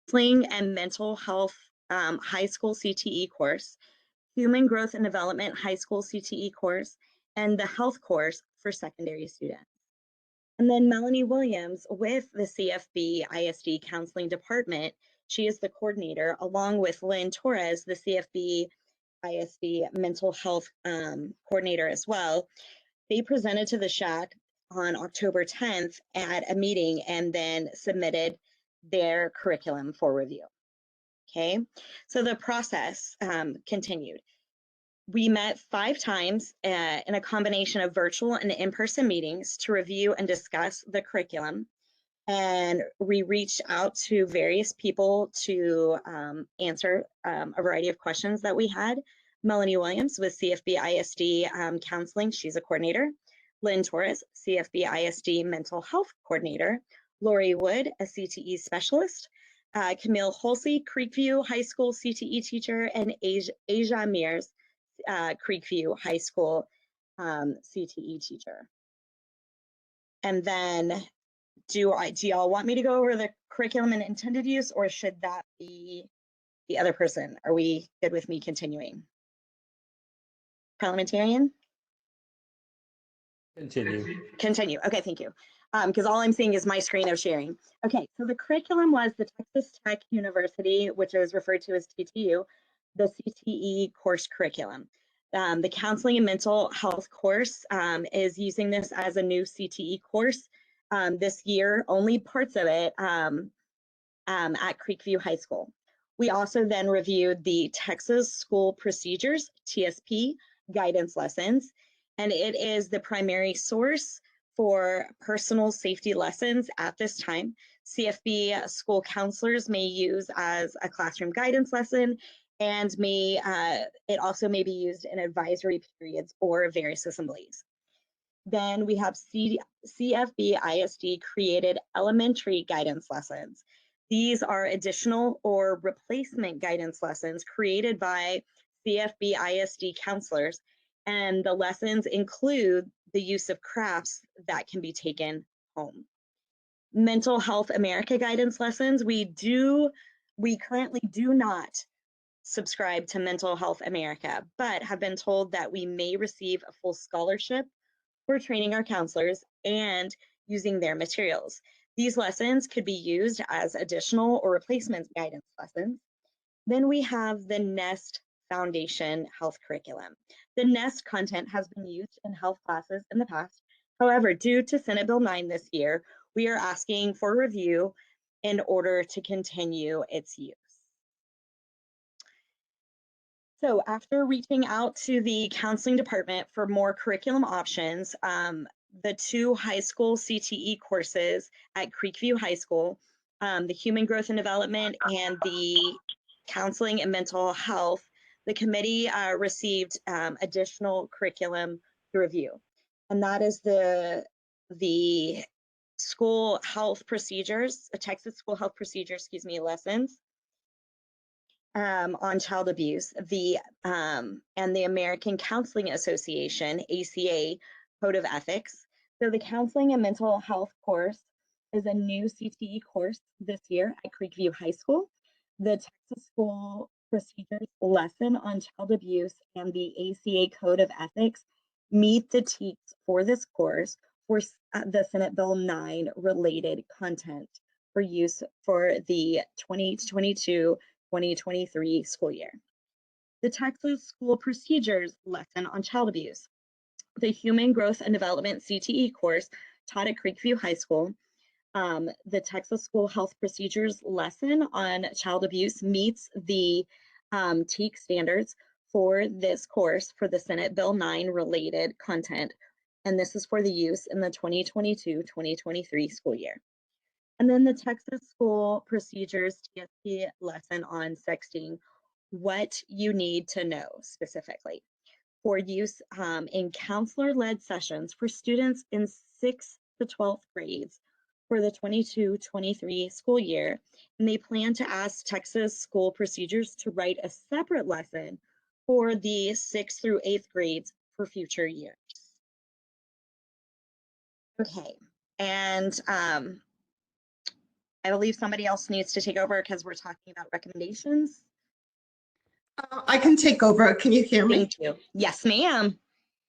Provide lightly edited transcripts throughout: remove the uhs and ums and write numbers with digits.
Counseling and Mental Health High School CTE course, Human Growth and Development High School CTE course, and the Health course for secondary students. And then Melanie Williams with the CFB ISD Counseling Department, she is the coordinator, along with Lynn Torres, the CFB ISD Mental Health Coordinator as well. They presented to the SHAC on October 10th at a meeting and then submitted their curriculum for review. Okay, so the process continued. We met 5 times in a combination of virtual and in-person meetings to review and discuss the curriculum. And we reached out to various people to answer a variety of questions that we had. Melanie Williams with CFB ISD Counseling, she's a coordinator. Lynn Torres, CFB ISD Mental Health Coordinator. Lori Wood, a CTE specialist. Camille Holsey, Creekview High School CTE teacher, and Asia Mears, Creekview High School CTE teacher. And then do y'all want me to go over the curriculum and intended use, or should that be the other person? Are we good with me continuing? Parliamentarian? Continue. Okay, thank you. Because all I'm seeing is my screen of sharing. Okay, so the curriculum was the Texas Tech University, which is referred to as TTU, the CTE course curriculum. The Counseling and Mental Health course is using this as a new CTE course this year, only parts of it at Creekview High School. We also then reviewed the Texas School Procedures, TSP, guidance lessons, and it is the primary source for personal safety lessons at this time. CFB school counselors may use as a classroom guidance lesson, and it also may be used in advisory periods or various assemblies. Then we have CFB ISD created elementary guidance lessons. These are additional or replacement guidance lessons created by CFB ISD counselors, and the lessons include the use of crafts that can be taken home. Mental Health America guidance lessons, we currently do not subscribe to Mental Health America, but have been told that we may receive a full scholarship for training our counselors and using their materials. These lessons could be used as additional or replacement guidance lessons. Then we have the NEST Foundation Health Curriculum. The NEST content has been used in health classes in the past. However, due to Senate Bill 9 this year, we are asking for review in order to continue its use. So after reaching out to the counseling department for more curriculum options, the 2 high school CTE courses at Creekview High School, the Human Growth and Development and the Counseling and Mental Health, the committee received additional curriculum to review. And that is the school health procedures, Texas school health procedures, lessons on child abuse, and the American Counseling Association, ACA, Code of Ethics. So the Counseling and Mental Health course is a new CTE course this year at Creekview High School. The Texas School Procedures lesson on child abuse and the ACA Code of Ethics meet the teaks for this course for the Senate Bill 9 related content for use for the 2022-2023 school year. The Texas School Procedures lesson on child abuse. The Human Growth and Development CTE course taught at Creekview High School. The Texas School Health Procedures lesson on child abuse meets the TEAC standards for this course for the Senate Bill 9 related content, and this is for the use in the 2022-2023 school year. And then the Texas School Procedures TSP lesson on sexting, what you need to know specifically for use in counselor-led sessions for students in 6th to 12th grades for the 22-23 school year. And they plan to ask Texas School Procedures to write a separate lesson for the 6th through 8th grades for future years. Okay, and I believe somebody else needs to take over because we're talking about recommendations. I can take over. Can you hear me? Thank you. Yes, ma'am.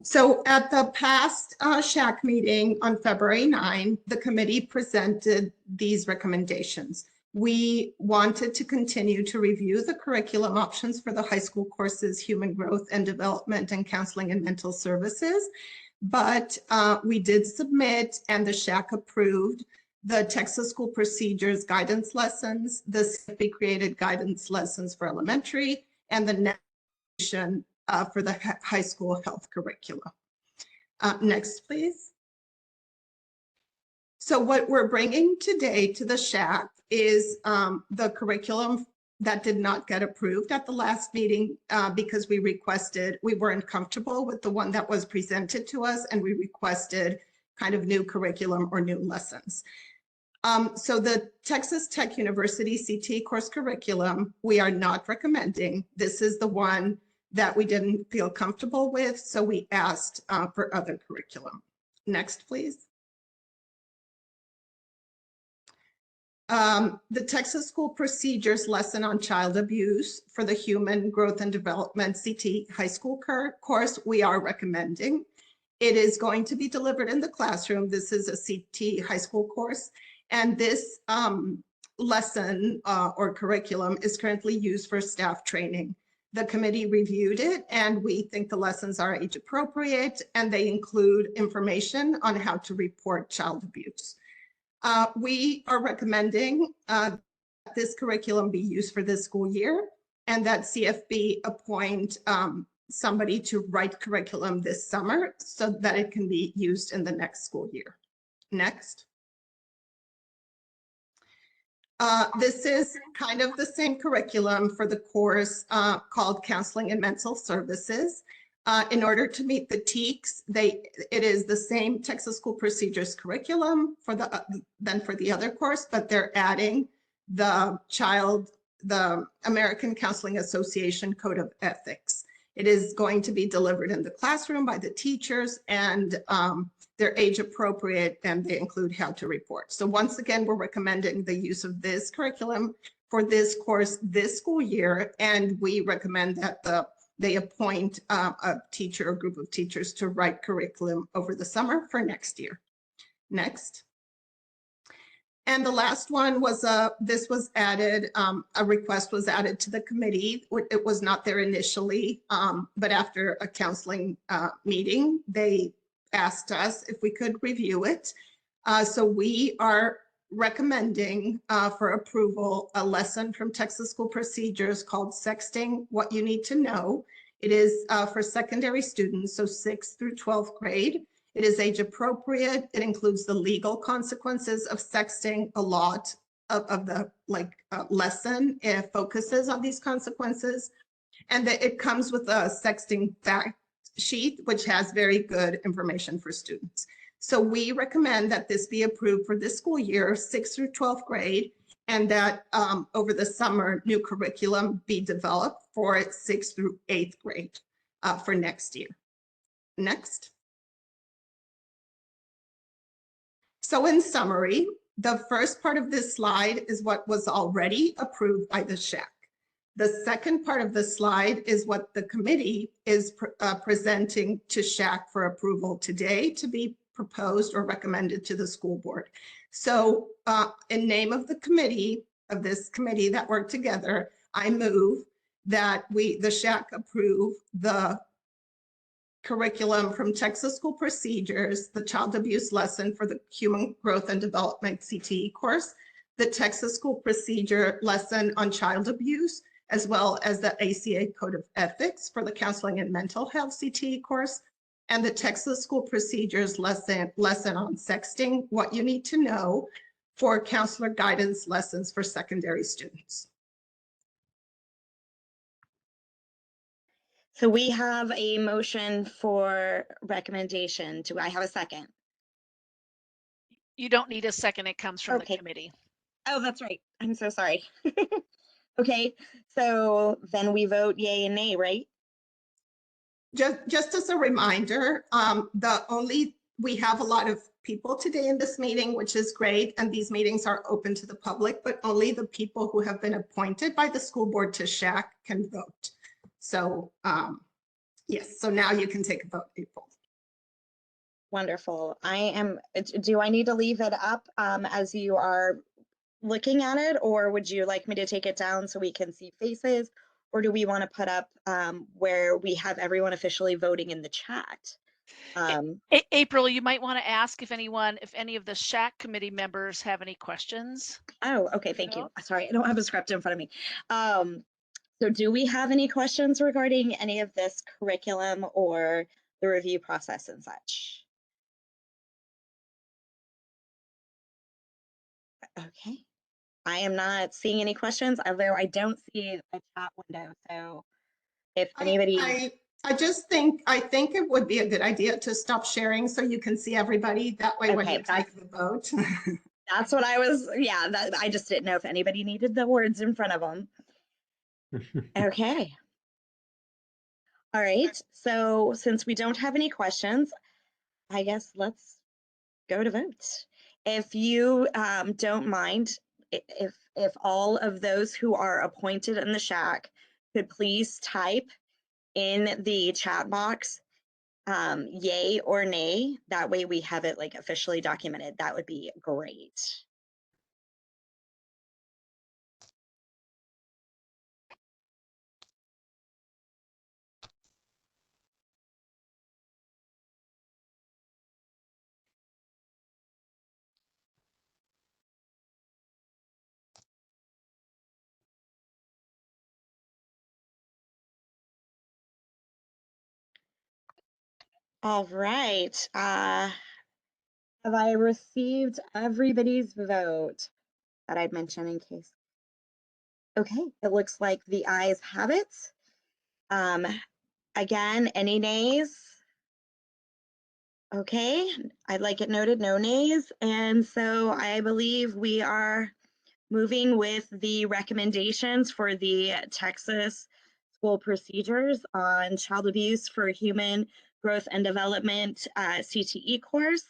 So at the past SHAC meeting on February 9, the committee presented these recommendations. We wanted to continue to review the curriculum options for the high school courses, Human Growth and Development and Counseling and Mental Services. But we did submit, and the SHAC approved, the Texas School Procedures guidance lessons, the CFP created guidance lessons for elementary, and the navigation for the high school health curriculum. Next, please. So what we're bringing today to the SHAC is the curriculum that did not get approved at the last meeting because we weren't comfortable with the one that was presented to us, and we requested kind of new curriculum or new lessons. So the Texas Tech University CT course curriculum, we are not recommending. This is the one that we didn't feel comfortable with, so we asked for other curriculum. Next, please. The Texas School Procedures lesson on child abuse for the Human Growth and Development CT high school course, we are recommending. It is going to be delivered in the classroom. This is a CT high school course, and this lesson or curriculum is currently used for staff training. The committee reviewed it, and we think the lessons are age appropriate, and they include information on how to report child abuse. We are recommending this curriculum be used for this school year, and that CFB appoint somebody to write curriculum this summer so that it can be used in the next school year. Next. This is kind of the same curriculum for the course called Counseling and Mental Services. In order to meet the TEKS, it is the same Texas School Procedures curriculum than for the other course, but they're adding the American Counseling Association Code of Ethics. It is going to be delivered in the classroom by the teachers, and they're age appropriate, and they include how to report. So once again, we're recommending the use of this curriculum for this course this school year, and we recommend that they appoint a teacher or group of teachers to write curriculum over the summer for next year. Next. And the last one was this was added, a request was added to the committee. It was not there initially, but after a counseling meeting, they asked us if we could review it. So we are recommending for approval a lesson from Texas School Procedures called Sexting, What You Need to Know. It is for secondary students, so 6th through 12th grade. It is age appropriate. It includes the legal consequences of sexting. A lot of the lesson, it focuses on these consequences. And that it comes with a sexting fact sheet, which has very good information for students. So we recommend that this be approved for this school year, 6th through 12th grade, and that over the summer, new curriculum be developed for 6th through 8th grade for next year. Next. So in summary, the first part of this slide is what was already approved by the SHAC. The second part of the slide is what the committee is presenting to SHAC for approval today to be proposed or recommended to the school board. So in name of the committee, of this committee that worked together, I move that the SHAC approve the curriculum from Texas School Procedures, the child abuse lesson for the Human Growth and Development CTE course, the Texas School Procedure lesson on child abuse, as well as the ACA Code of Ethics for the Counseling and Mental Health CTE course, and the Texas School Procedures lesson on sexting, what you need to know for counselor guidance lessons for secondary students. So we have a motion for recommendation. Do I have a second? You don't need a second. It comes from the committee. Oh, that's right. I'm so sorry. Okay, so then we vote yay and nay, right? Just as a reminder, we have a lot of people today in this meeting, which is great. And these meetings are open to the public, but only the people who have been appointed by the school board to SHAC can vote. So yes, so now you can take a vote, April. Wonderful. Do I need to leave it up as you are looking at it, or would you like me to take it down so we can see faces? Or do we want to put up where we have everyone officially voting in the chat? April, you might want to ask if any of the SHAC committee members have any questions. Oh, okay, thank you. Sorry, I don't have a script in front of me. So do we have any questions regarding any of this curriculum or the review process and such? Okay, I am not seeing any questions, although I don't see a chat window. So if anybody, I think it would be a good idea to stop sharing so you can see everybody. That way when Okay, you take the vote. that's what I was, yeah, I just didn't know if anybody needed the words in front of them. Okay. All right, so since we don't have any questions, I guess let's go to vote. If you don't mind, if all of those who are appointed in the SHAC could please type in the chat box yay or nay, that way we have it like officially documented. That would be great. All right. Have I received everybody's vote that I'd mentioned in case? Okay, it looks like the ayes have it. Again, any nays? Okay, I'd like it noted, no nays. And so I believe we are moving with the recommendations for the Texas school procedures on child abuse for human growth and development CTE course,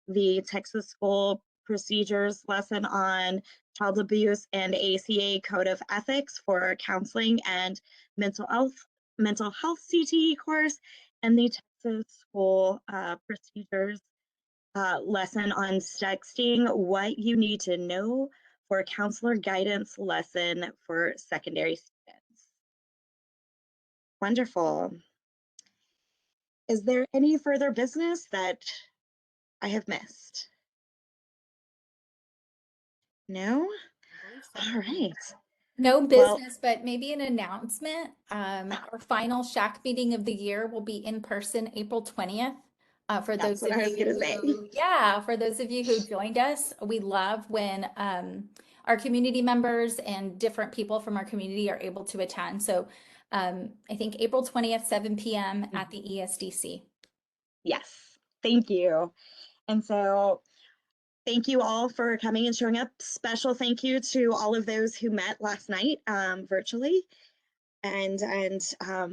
the Texas school procedures lesson on child abuse and ACA code of ethics for counseling and mental health CTE course, and the Texas school procedures lesson on texting, what you need to know for a counselor guidance lesson for secondary students. Wonderful. Is there any further business that I have missed? No? All right. No Well, business, but maybe an announcement. Our final SHAC meeting of the year will be in person April 20th. For that's those what of I was gonna say. you, yeah, for those of you who joined us, we love when our community members and different people from our community are able to attend. So I think April 20th, 7 p.m. at the ESDC. Yes, thank you. And so thank you all for coming and showing up. Special thank you to all of those who met last night virtually. And I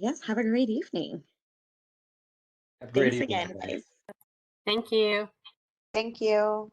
guess have a great evening. Have a great Thanks evening, again, everybody. guys. Thank you. Thank you.